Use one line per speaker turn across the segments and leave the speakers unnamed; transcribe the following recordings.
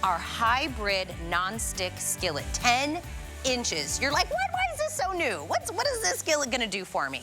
our hybrid non-stick skillet, 10 inches. You're like, what? Why is this so new? What is this skillet gonna do for me?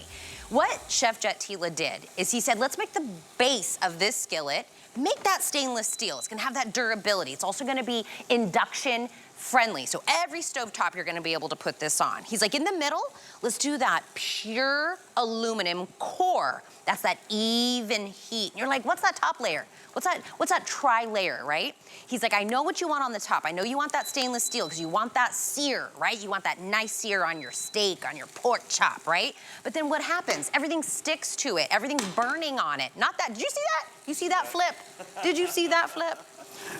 What Chef Jet Tila did is he said, let's make the base of this skillet, make that stainless steel. It's gonna have that durability. It's also gonna be induction friendly. So every stovetop, you're gonna be able to put this on. He's like, in the middle, let's do that pure aluminum core. That's that even heat. And you're like, what's that top layer? What's that tri-layer, right? He's like, I know what you want on the top. I know you want that stainless steel because you want that sear, right? You want that nice sear on your steak, on your pork chop, right? But then what happens? Everything sticks to it. Everything's burning on it. Not that, did you see that? You see that flip? Did you see that flip?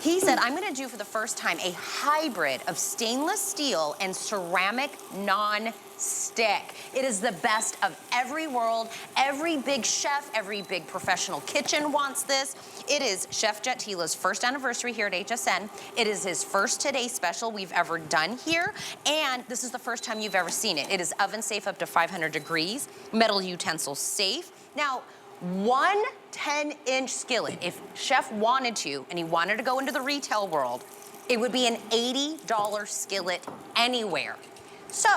He said, I'm gonna do for the first time a hybrid of stainless steel and ceramic non-stick. It is the best of every world. Every big chef, every big professional kitchen wants this. It is Chef Jet Tila's first anniversary here at HSN. It is his first Today special we've ever done here, and this is the first time you've ever seen it. It is oven safe up to 500 degrees, metal utensil safe. Now, one 10-inch skillet, if Chef wanted to, and he wanted to go into the retail world, it would be an $80 skillet anywhere. So,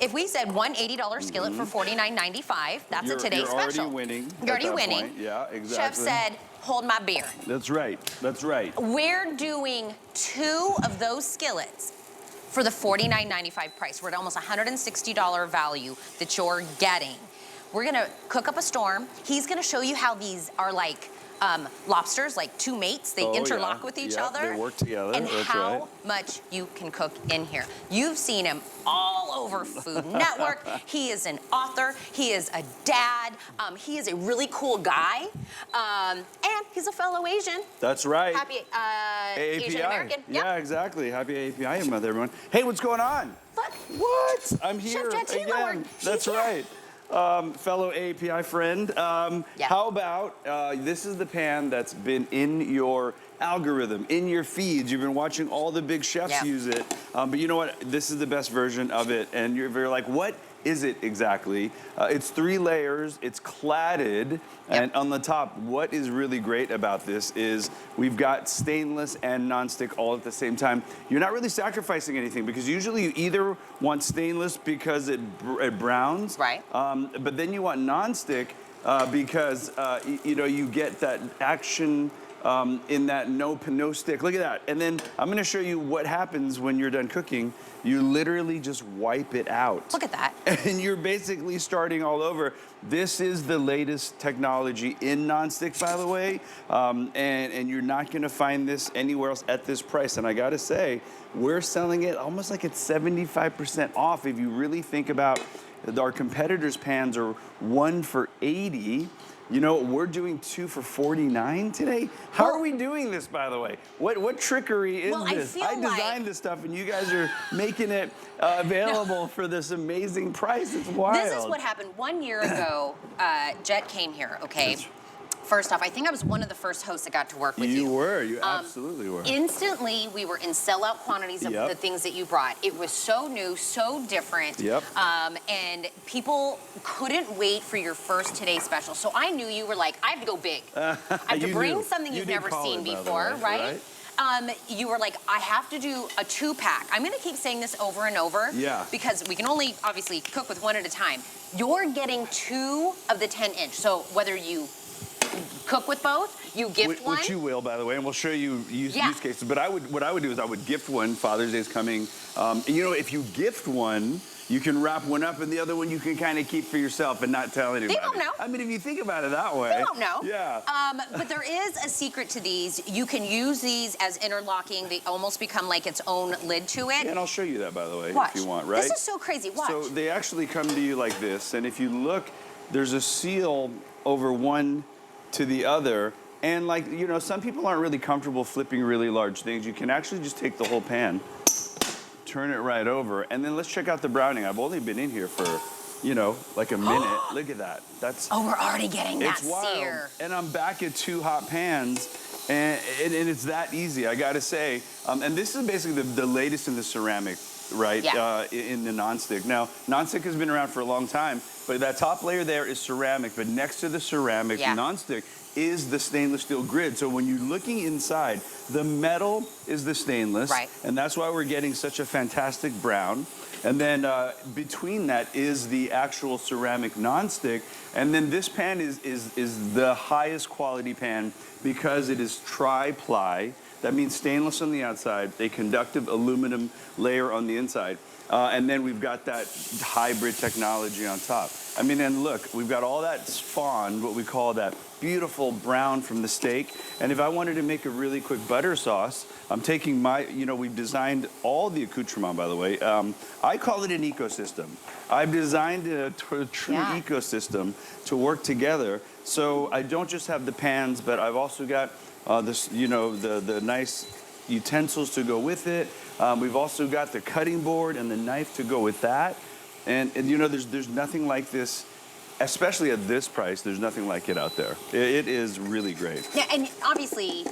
if we said one $80 skillet for $49.95, that's a Today special.
You're already winning.
You're already winning.
Point. Yeah, exactly.
Chef said, hold my beer.
That's right, that's right.
We're doing 2 of those skillets for the $49.95 price. We're at almost $160 value that you're getting. We're gonna cook up a storm. He's gonna show you how these are like lobsters, like 2 mates. They interlock with each other.
They work together,
and
that's
how
right.
much you can cook in here. You've seen him all over Food Network. He is an author. He is a dad. He is a really cool guy. And he's a fellow Asian.
That's right.
Happy Asian American.
Yeah, exactly. Happy API month, everyone. Hey, what's going on?
Look.
What? I'm here
Chef Jet Tila,
again. That's right. Fellow API friend, how about, this is the pan that's been in your algorithm, in your feeds. You've been watching all the big chefs use it, but you know what? This is the best version of it, and you're like, what is it exactly? It's 3 layers, it's cladded, and on the top, what is really great about this is we've got stainless and nonstick all at the same time. You're not really sacrificing anything because usually you either want stainless because it browns,
right?
But then you want nonstick because you know, you get that action in that no stick. Look at that. And then I'm gonna show you what happens when you're done cooking. You literally just wipe it out.
Look at that.
And you're basically starting all over. This is the latest technology in nonstick, by the way. And you're not gonna find this anywhere else at this price. And I gotta say, we're selling it almost like it's 75% off. If you really think about our competitors' pans are 1 for $80. You know, we're doing 2 for $49 today. How are we doing this, by the way? What trickery is this? I designed this stuff, and you guys are making it available for this amazing price. It's wild.
This is what happened 1 year ago. Jet came here, okay? First off, I think I was one of the first hosts that got to work with you.
You were, you absolutely were.
Instantly, we were in sellout quantities of the things that you brought. It was so new, so different. And people couldn't wait for your first Today special. So I knew you were like, I have to go big. I have to bring something you've never seen before, right? You were like, I have to do a 2-pack. I'm gonna keep saying this over and over because we can only obviously cook with 1 at a time. You're getting 2 of the 10-inch. So whether you cook with both, you gift one.
Which you will, by the way, and we'll show you use cases. But what I would do is I would gift one. Father's Day's coming. And you know, if you gift one, you can wrap one up, and the other one you can kind of keep for yourself and not tell anybody.
They don't know.
I mean, if you think about it that way.
They don't know.
Yeah.
But there is a secret to these. You can use these as interlocking. They almost become like its own lid to it.
Yeah, and I'll show you that, by the way,
Watch.
if you want, right?
This is so crazy. Watch.
So they actually come to you like this, and if you look, there's a seal over one to the other. And like, you know, some people aren't really comfortable flipping really large things. You can actually just take the whole pan, turn it right over, and then let's check out the browning. I've only been in here for, you know, like a minute. Look at that. That's
we're already getting that sear.
And I'm back at 2 hot pans, and it's that easy, I gotta say. And this is basically the latest in the ceramic right, in the nonstick. Now, nonstick has been around for a long time, but that top layer there is ceramic, but next to the ceramic nonstick is the stainless steel grid. So when you're looking inside, the metal is the stainless, and that's why we're getting such a fantastic brown. And then between that is the actual ceramic nonstick. And then this pan is the highest quality pan because it is tri-ply. That means stainless on the outside, a conductive aluminum layer on the inside. And then we've got that hybrid technology on top. I mean, and look, we've got all that spawn, what we call that beautiful brown from the steak. And if I wanted to make a really quick butter sauce, I'm taking my, we've designed all the accoutrement, by the way. I call it an ecosystem. I've designed a true ecosystem to work together. So I don't just have the pans, but I've also got this, the nice utensils to go with it. We've also got the cutting board and the knife to go with that. And there's nothing like this, especially at this price, there's nothing like it out there. It is really great.
Yeah, and obviously,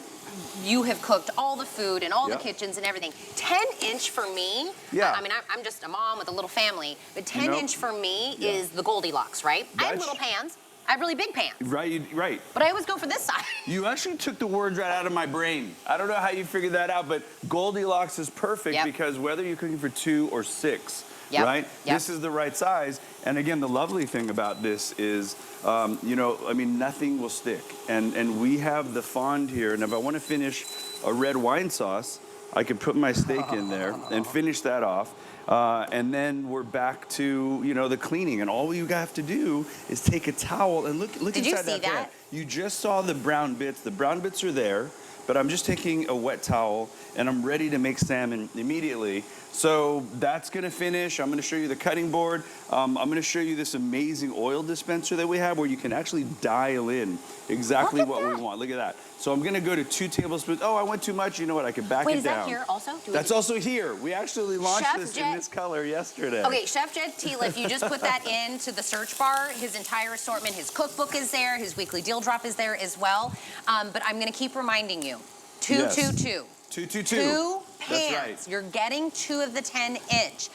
you have cooked all the food in all the kitchens and everything. 10-inch for me, I mean, I'm just a mom with a little family, but 10-inch for me is the Goldilocks, right? I have little pans. I have really big pans.
Right.
But I always go for this side.
You actually took the words right out of my brain. I don't know how you figured that out, but Goldilocks is perfect because whether you're cooking for 2 or 6, right? This is the right size. And again, the lovely thing about this is, I mean, nothing will stick. And we have the fond here. And if I want to finish a red wine sauce, I can put my steak in there and finish that off. And then we're back to, the cleaning. And all you have to do is take a towel and look
Did
inside that pan. You just saw the brown bits. The brown bits are there. But I'm just taking a wet towel and I'm ready to make salmon immediately. So that's gonna finish. I'm gonna show you the cutting board. I'm gonna show you this amazing oil dispenser that we have where you can actually dial in exactly what we want. Look at that. So I'm gonna go to 2 tablespoons. Oh, I went too much. You know what? I can back it down.
Wait, is that here also?
That's also here. We actually launched this in this color yesterday.
Okay, Chef Jet Tila, if you just put that into the search bar, his entire assortment, his cookbook is there, his weekly deal drop is there as well. But I'm gonna keep reminding you, 222.
222.
2 pans.
That's right.
You're getting 2 of the 10-inch.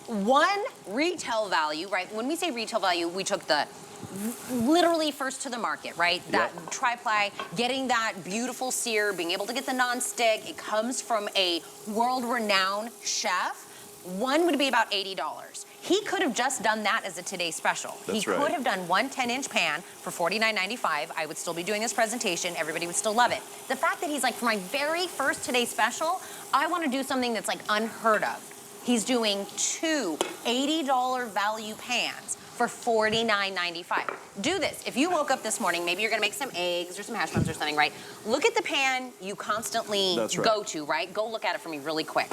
One retail value, right? When we say retail value, we took the literally first to the market, right? That tri-ply, getting that beautiful sear, being able to get the non-stick. It comes from a world-renowned chef. One would be about $80. He could have just done that as a Today Special. He could have done one 10-inch pan for $49.95. I would still be doing this presentation. Everybody would still love it. The fact that he's like, for my very first Today Special, I want to do something that's like unheard of. He's doing 2 $80 value pans for $49.95. Do this. If you woke up this morning, maybe you're gonna make some eggs or some hash browns or something, right? Look at the pan you constantly go to, right? Go look at it for me really quick.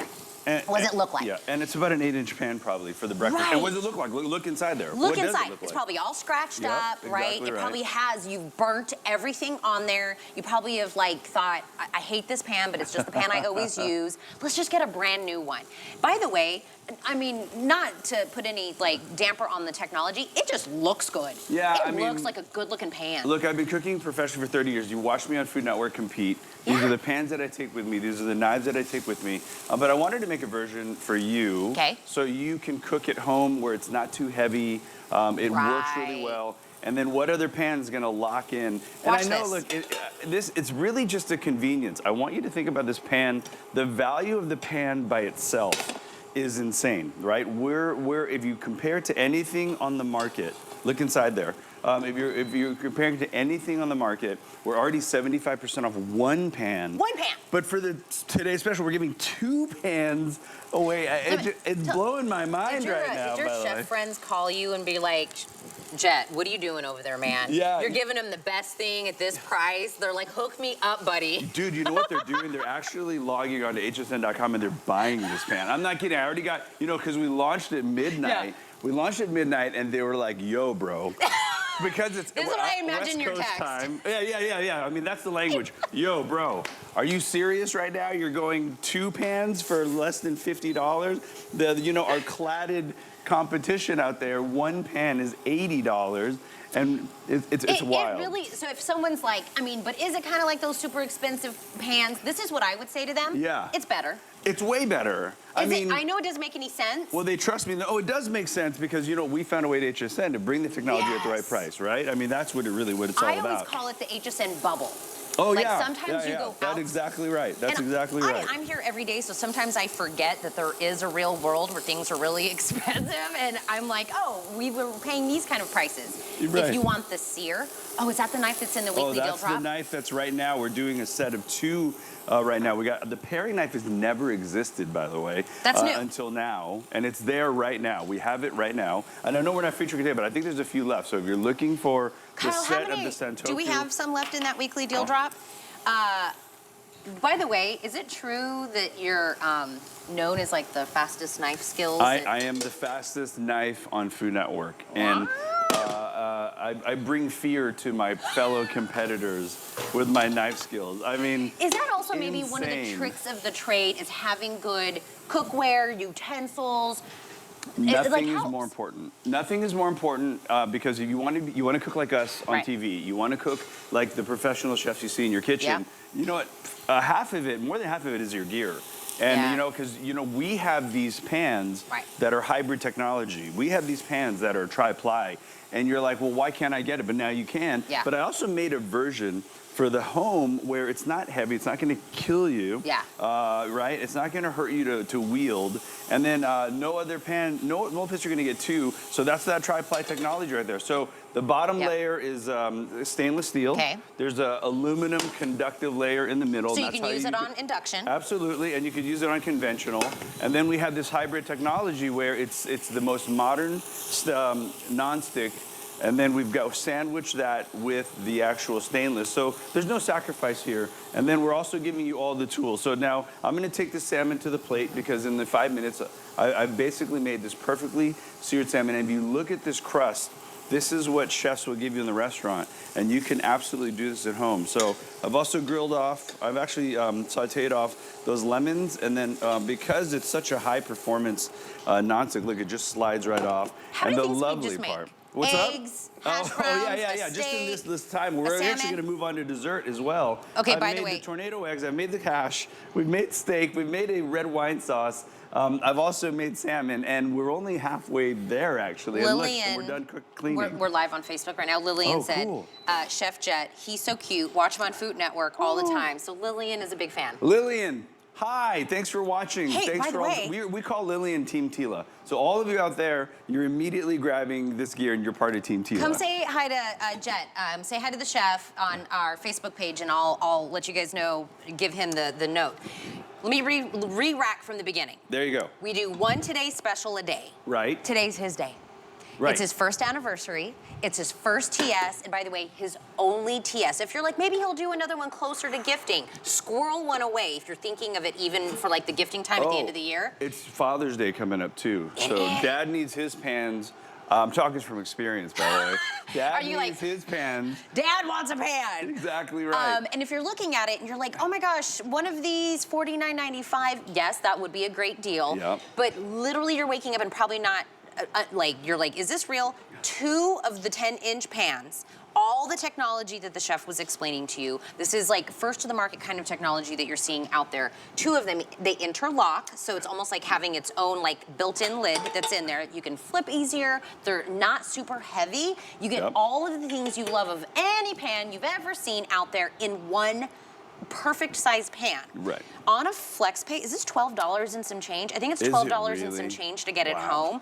What does it look like?
Yeah, and it's about an 8-inch pan probably for the breakfast.
Right.
And what does it look like? Look inside there.
Look
what
inside.
Does it look
it's
like?
probably all scratched up, right?
Exactly
It probably has. You've burnt everything on there. You probably have thought, I hate this pan, but it's just the pan I always use. Let's just get a brand new one. By the way, I mean, not to put any damper on the technology, it just looks good.
Yeah,
it looks like a good-looking pan.
Look, I've been cooking professionally for 30 years. You watch me on Food Network compete. These are the pans that I take with me. These are the knives that I take with me. But I wanted to make a version for you, so you can cook at home where it's not too heavy. It works really well. And then what other pan is going to lock in?
Watch
and I know, look, it's really just a convenience. I want you to think about this pan. The value of the pan by itself is insane, right? If you compare it to anything on the market, look inside there. If you're comparing it to anything on the market, we're already 75% off one pan.
One pan.
But for the Today Special, we're giving 2 pans away. It's blowing my mind right now.
Did your chef friends call you and be like, Jet, what are you doing over there, man?
Yeah.
You're giving them the best thing at this price. They're like, hook me up, buddy.
Dude, you know what they're doing? They're actually logging on to hsn.com and they're buying this pan. I'm not kidding. I already got, because we launched at midnight. Yeah. We launched at midnight and they were like, yo, bro. Because it's
this is what I imagine
West
your
Coast
text.
Time. Yeah. I mean, that's the language. Yo, bro. Are you serious right now? You're going 2 pans for less than $50? Our cladded competition out there, 1 pan is $80, and it's wild.
It really, so if someone's like, I mean, but is it kind of like those super expensive pans? This is what I would say to them.
Yeah.
It's better.
It's way better. I
know it doesn't make any sense.
Well, they trust me. Oh, it does make sense because, we found a way to HSN to bring the technology at the right price, right? I mean, that's what it's all about.
I always call it the HSN bubble.
Oh,
like
yeah.
sometimes you go out.
That's exactly right. That's exactly right.
I'm here every day, so sometimes I forget that there is a real world where things are really expensive, and I'm like, oh, we were paying these kind of prices.
Right.
If you want the sear, is that the knife that's in the weekly deal drop?
That's the knife that's right now. We're doing a set of 2 right now. We got the paring knife has never existed, by the way.
That's new.
Until now, and it's there right now. We have it right now. And I know we're not featuring it today, but I think there's a few left. So if you're looking for the set of the Santoku.
Do we have some left in that weekly deal drop? By the way, is it true that you're known as like the fastest knife skills?
I am the fastest knife on Food Network. And I bring fear to my fellow competitors with my knife skills. I mean,
is that also maybe one of the tricks of the trade is having good cookware, utensils?
Nothing is more important. Nothing is more important because if you want to cook like us on TV, you want to cook like the professional chefs you see in your kitchen. You know what? More than half of it is your gear. And because we have these pans that are hybrid technology. We have these pans that are tri-ply, and you're like, well, why can't I get it? But now you can.
Yeah.
But I also made a version for the home where it's not heavy, it's not going to kill you.
Yeah.
Right? It's not going to hurt you to wield. And then no other pan, no place you're going to get 2. So that's that tri-ply technology right there. So the bottom layer is stainless steel.
Okay.
There's an aluminum conductive layer in the middle.
So you can use it on induction.
Absolutely, and you could use it on conventional. And then we have this hybrid technology where it's the most modern non-stick. And then we've got sandwiched that with the actual stainless. So there's no sacrifice here. And then we're also giving you all the tools. So now I'm gonna take the salmon to the plate because in the 5 minutes, I've basically made this perfectly seared salmon. And if you look at this crust, this is what chefs will give you in the restaurant. And you can absolutely do this at home. So I've also grilled off, I've actually sauteed off those lemons. And then because it's such a high performance nonstick, look, it just slides right off.
How
and
many
the
things
lovely
we just
part.
make?
What's
Eggs, hash browns,
yeah. Just in this time, we're actually going to move on to dessert as well.
Okay,
by the way, I've made the tornado eggs. I've made the hash. We've made steak. We've made a red wine sauce. I've also made salmon, and we're only halfway there actually.
Lillian,
and look, we're done cleaning.
We're live on Facebook right now. Lillian said,
cool.
Chef Jet, he's so cute. Watch him on Food Network all the time. So Lillian is a big fan.
Lillian. Hi, thanks for watching.
Hey,
thanks
by
for
the way,
we call Lillian Team Tila. So all of you out there, you're immediately grabbing this gear and you're part of Team Tila.
Come say hi to Jet. Say hi to the chef on our Facebook page, and I'll let you guys know, give him the note. Let me re-rack from the beginning.
There you go.
We do one Today special a day.
Right.
Today's his day.
Right.
It's his first anniversary. It's his first TS, and by the way, his only TS. If you're like, maybe he'll do another one closer to gifting, squirrel one away if you're thinking of it even for like the gifting time at the end of the year.
It's Father's Day coming up too. So Dad needs his pans. I'm talking from experience, by the way. Dad needs his pans.
Dad wants a pan.
Exactly right.
And if you're looking at it and you're like, oh my gosh, one of these $49.95, yes, that would be a great deal.
Yep.
But literally you're waking up and probably not, you're like, is this real? 2 of the 10-inch pans, all the technology that the chef was explaining to you. This is like first to the market kind of technology that you're seeing out there. 2 of them, they interlock, so it's almost like having its own like built-in lid that's in there. You can flip easier. They're not super heavy. You get all of the things you love of any pan you've ever seen out there in one perfect size pan.
Right.
On a flex pay, is this $12 and some change? I think it's $12 and some change to get it home.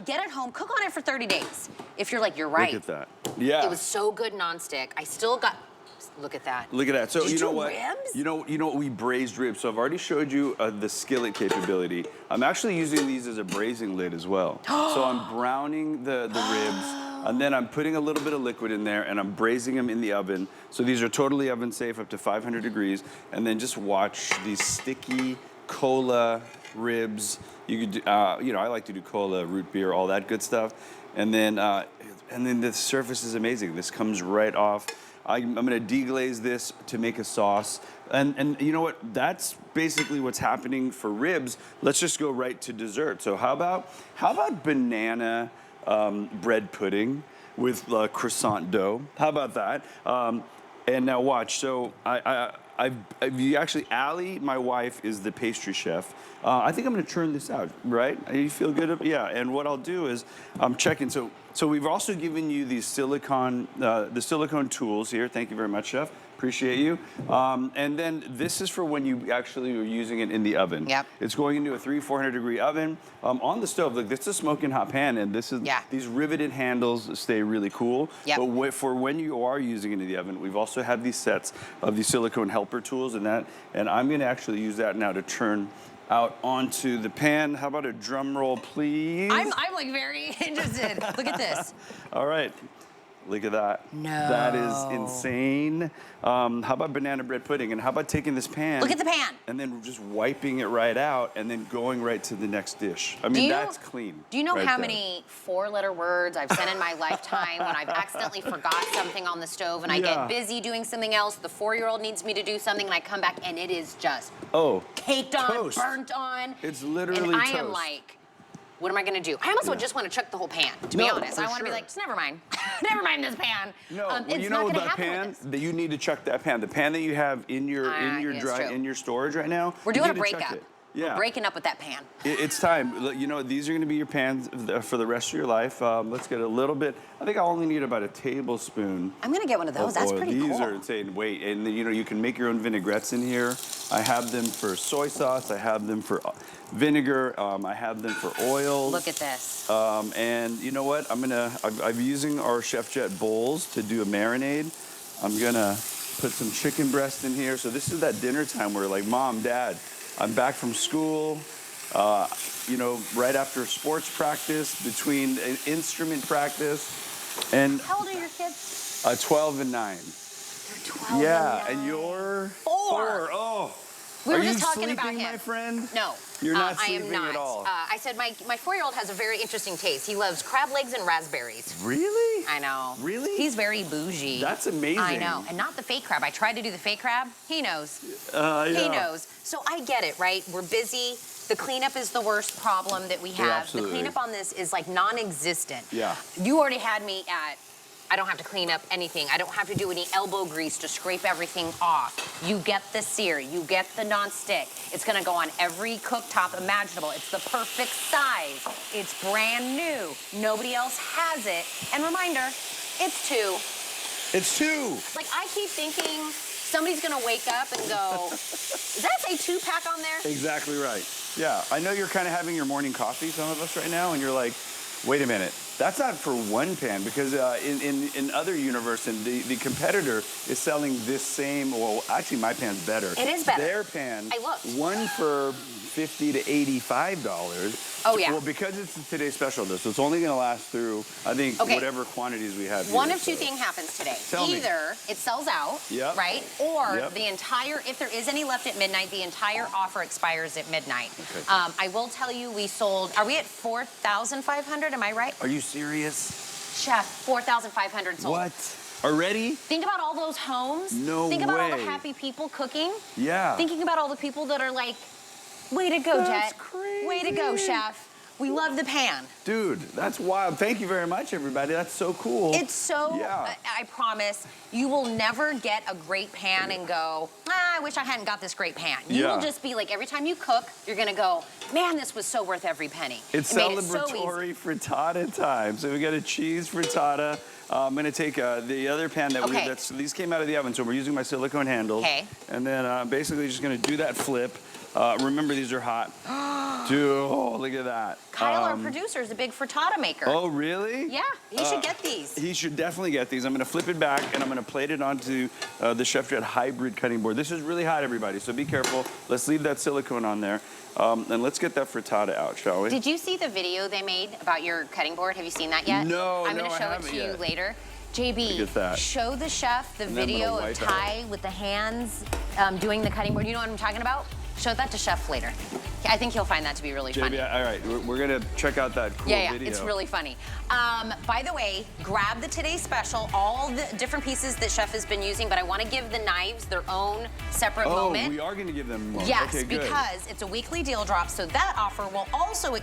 Get it home, cook on it for 30 days. If you're like, you're right.
Look at that. Yeah.
It was so good nonstick. I still got, look at that.
Look at that. So
Did
you know
do
what?
Ribs?
You know what? We braised ribs. So I've already showed you the skillet capability. I'm actually using these as a braising lid as well. So I'm browning the ribs. And then I'm putting a little bit of liquid in there and I'm braising them in the oven. So these are totally oven safe up to 500 degrees. And then just watch these sticky cola ribs. You could, I like to do cola, root beer, all that good stuff. And then the surface is amazing. This comes right off. I'm gonna deglaze this to make a sauce. And you know what? That's basically what's happening for ribs. Let's just go right to dessert. So how about banana bread pudding with croissant dough? How about that? And now watch. So Allie, my wife, is the pastry chef. I think I'm gonna churn this out, right? You feel good? Yeah. And what I'll do is I'm checking. So we've also given you these the silicone tools here. Thank you very much, Chef. Appreciate you. And then this is for when you actually are using it in the oven.
Yep.
It's going into a 300-400 degree oven. On the stove, look, this is a smoking hot pan, and these riveted handles stay really cool.
Yep.
But for when you are using it in the oven, we've also had these sets of these silicone helper tools and I'm gonna actually use that now to turn out onto the pan. How about a drum roll, please?
I'm like very interested. Look at this.
All right. Look at that.
No.
That is insane. How about banana bread pudding? And how about taking this pan?
Look at the pan.
And then just wiping it right out and then going right to the next dish. I mean, that's clean.
Do you know
right
how
there.
many 4-letter words I've said in my lifetime when I've accidentally forgot something on the stove and I get busy doing something else, the 4-year-old needs me to do something and I come back and it is just caked on,
toast.
Burnt on.
It's literally
and I
toast.
am like, what am I gonna do? I almost would just want to chuck the whole pan, to be honest. I want to be like, just never mind. Never mind this pan.
No,
it's
you
not
know
gonna
that
happen
pan
with this.
that you need to chuck that pan. The pan that you have in your storage right now.
We're doing a breakup.
Yeah.
We're breaking up with that pan.
It's time. You know, these are going to be your pans for the rest of your life. Let's get a little bit. I think I only need about a tablespoon.
I'm going to get one of those. That's pretty cool.
These are insane. Wait, and you know, you can make your own vinaigrettes in here. I have them for soy sauce. I have them for vinegar. I have them for oils.
Look at this.
And you know what? I'm using our Chef Jet bowls to do a marinade. I'm going to put some chicken breast in here. So this is that dinner time where like, Mom, Dad, I'm back from school, you know, right after sports practice, between instrument practice, and
how old are your kids?
12 and 9.
They're 12
Yeah,
and 9.
And you're
4.
Oh,
we were
are
just
you
talking
sleeping,
about him.
my friend?
No,
you're not
I
sleeping
am not.
at all.
I said my 4-year-old has a very interesting taste. He loves crab legs and raspberries.
Really?
I know.
Really?
He's very bougie.
That's amazing.
I know, and not the fake crab. I tried to do the fake crab. He knows.
Yeah.
He knows. So I get it, right? We're busy. The cleanup is the worst problem that we have.
absolutely.
The cleanup on this is like non-existent.
Yeah.
You already had me at, I don't have to clean up anything. I don't have to do any elbow grease to scrape everything off. You get the sear, you get the non-stick. It's gonna go on every cooktop imaginable. It's the perfect size. It's brand new. Nobody else has it. And reminder, it's 2.
It's 2.
Like I keep thinking somebody's gonna wake up and go, does that say 2-pack on there?
Exactly right. Yeah, I know you're kind of having your morning coffee, some of us right now, and you're like, wait a minute. That's not for one pan, because in other universe, and the competitor is selling this same, well, actually my pan's better.
It is better.
Their pan,
I looked.
one for $50 to $85.
Oh, yeah.
Well, because it's today's special, though, so it's only going to last through, I think, whatever quantities we have.
One
here,
of two things happens today.
Tell me.
Either it sells out,
Yep.
right? Or
Yep.
the entire, if there is any left at midnight, the entire offer expires at midnight.
Okay.
I will tell you, we sold, are we at 4,500? Am I right?
Are you serious?
Chef, 4,500 sold.
What? Already?
Think about all those homes.
No
Think about all the
way.
happy people cooking.
Yeah.
Thinking about all the people that are like, way to go,
That's
Jet.
crazy.
Way to go, Chef. We love the pan.
Dude, that's wild. Thank you very much, everybody. That's so cool.
It's so,
Yeah.
I promise, you will never get a great pan and go, I wish I hadn't got this great pan. You will just be like, every time you cook, you're gonna go, man, this was so worth every penny.
It's
It made it so
celebratory
easy.
frittata time. So we got a cheese frittata. I'm gonna take the other pan that these came out of the oven, so we're using my silicone handles.
Okay.
And then basically just gonna do that flip. Remember, these are hot. Dude, oh, look at that.
Kyle, our producer, is a big frittata maker.
Oh, really?
Yeah, he should get these.
He should definitely get these. I'm gonna flip it back and I'm gonna plate it onto the Chef Jet hybrid cutting board. This is really hot, everybody, so be careful. Let's leave that silicone on there. And let's get that frittata out, shall we?
Did you see the video they made about your cutting board? Have you seen that yet?
No,
I'm
no,
gonna
I
show it
haven't
to you
yet.
later.
Look at
JB,
that.
show the chef the
And then I'm
video
gonna
of
wipe
Ty with the hands doing the cutting board. You know what I'm talking about? Show that to Chef later. I think he'll find that to be really funny.
JB, all right, we're gonna check out that cool
Yeah,
video.
it's really funny. By the way, grab the Today's Special, all the different pieces that Chef has been using, but I want to give the knives their own separate moment.
Oh, we are gonna give them more.
Yes,
Okay, good.
because it's a weekly deal drop, so that offer will also